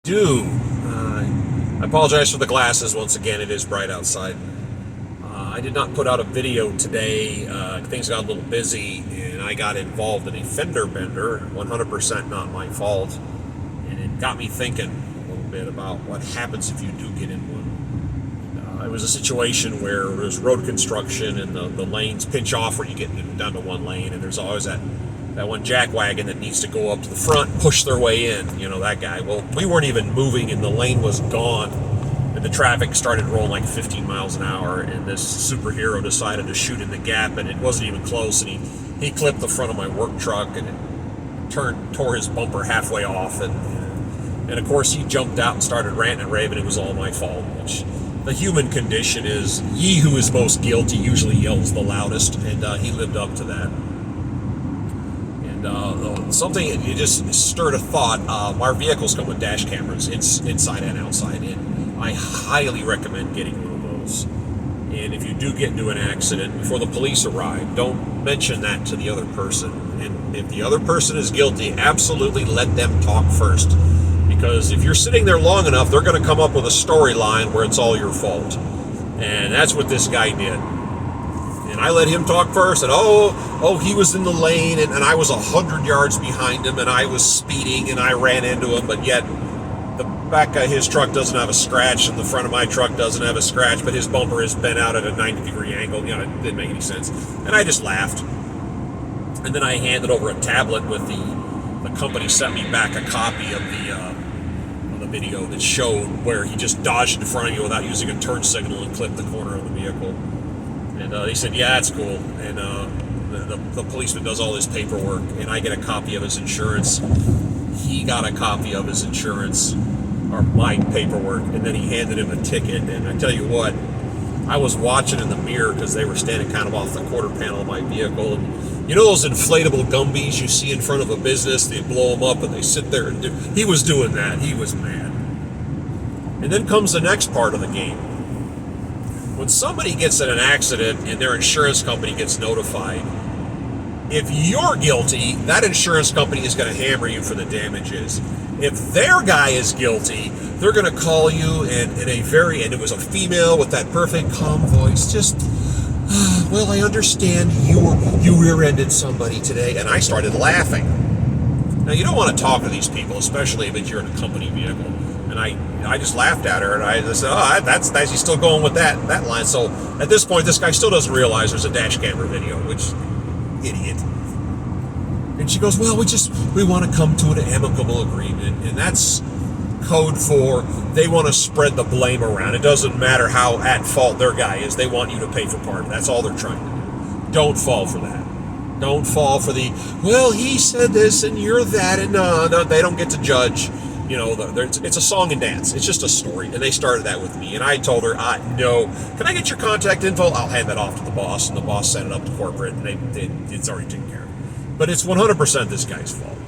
do. I apologize for the glasses. Once again, it is bright outside. I did not put out a video today. Things got a little busy, and I got involved in a fender bender. 100% not my fault. And it got me thinking a little bit about what happens if you do get in one. It was a situation where there's road construction, and the lanes pinch off where you get down to one lane, and there's always that one jackwagon that needs to go up to the front and push their way in, you know, that guy. Well, we weren't even moving, and the lane was gone, and the traffic started rolling like 15 miles an hour, and this superhero decided to shoot in the gap, and it wasn't even close, and he clipped the front of my work truck, and it tore his bumper halfway off, and of course he jumped out and started ranting and raving it was all my fault, which the human condition is, he who is most guilty usually yells the loudest, and he lived up to that. Something, it just stirred a thought. Our vehicles come with dash cameras, inside and outside, and I highly recommend getting one of those. And if you do get into an accident, before the police arrive, don't mention that to the other person. And if the other person is guilty, absolutely let them talk first. Because if you're sitting there long enough, they're going to come up with a storyline where it's all your fault. And that's what this guy did. And I let him talk first, and he was in the lane, and I was 100 yards behind him, and I was speeding, and I ran into him, but yet the back of his truck doesn't have a scratch, and the front of my truck doesn't have a scratch, but his bumper is bent out at a 90-degree angle. You know, it didn't make any sense. And I just laughed. And then I handed over a tablet with the company sent me back a copy of the video that showed where he just dodged in front of you without using a turn signal and clipped the corner of the vehicle. And they said, yeah, that's cool. And the policeman does all his paperwork, and I get a copy of his insurance. He got a copy of his insurance, or my paperwork, and then he handed him a ticket. And I tell you what, I was watching in the mirror because they were standing kind of off the quarter panel of my vehicle. And you know those inflatable Gumbies you see in front of a business? They blow them up and they sit there and he was doing that. He was mad. And then comes the next part of the game. When somebody gets in an accident and their insurance company gets notified, if you're guilty, that insurance company is going to hammer you for the damages. If their guy is guilty, they're going to call you and it was a female with that perfect calm voice, just, well, I understand you rear-ended somebody today, and I started laughing. Now, you don't want to talk to these people, especially if you're in a company vehicle. And I just laughed at her, and I said, oh, that's nice. He's still going with that line. So at this point, this guy still doesn't realize there's a dash camera video, which, idiot. And she goes, well, we want to come to an amicable agreement. And that's code for they want to spread the blame around. It doesn't matter how at fault their guy is. They want you to pay for part of it. That's all they're trying to do. Don't fall for that. Don't fall for well, he said this and you're that, and no, they don't get to judge. You know, it's a song and dance. It's just a story. And they started that with me. And I told her, no. Can I get your contact info? I'll hand that off to the boss. And the boss sent it up to corporate, and it's already taken care of. But it's 100% this guy's fault.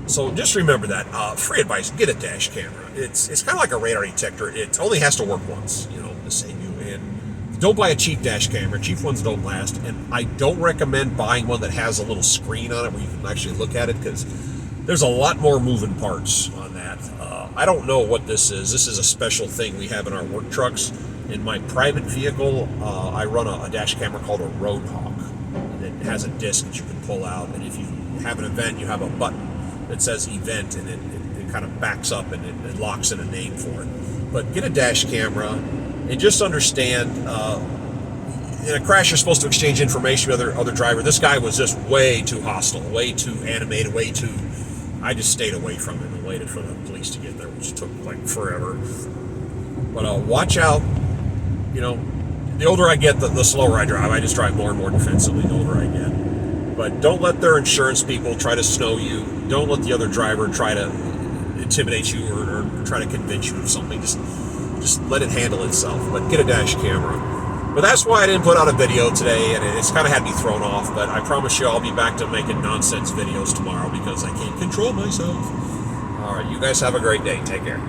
So just remember that. Free advice, get a dash camera. It's kind of like a radar detector. It only has to work once, you know, to save you. And don't buy a cheap dash camera. Cheap ones don't last. And I don't recommend buying one that has a little screen on it where you can actually look at it, because there's a lot more moving parts on that. I don't know what this is. This is a special thing we have in our work trucks. In my private vehicle, I run a dash camera called a Road Hawk. And it has a disc that you can pull out. And if you have an event, you have a button that says event, and it kind of backs up and it locks in a name for it. But get a dash camera and just understand, in a crash, you're supposed to exchange information with other driver. This guy was just way too hostile, way too animated, I just stayed away from him and waited for the police to get there, which took like forever. But watch out. You know, the older I get, the slower I drive. I just drive more and more defensively the older I get. But don't let their insurance people try to snow you. Don't let the other driver try to intimidate you or try to convince you of something. Just let it handle itself. But get a dash camera. But that's why I didn't put out a video today, and it's kind of had me thrown off. But I promise you I'll be back to making nonsense videos tomorrow because I can't control myself. All right, you guys have a great day. Take care.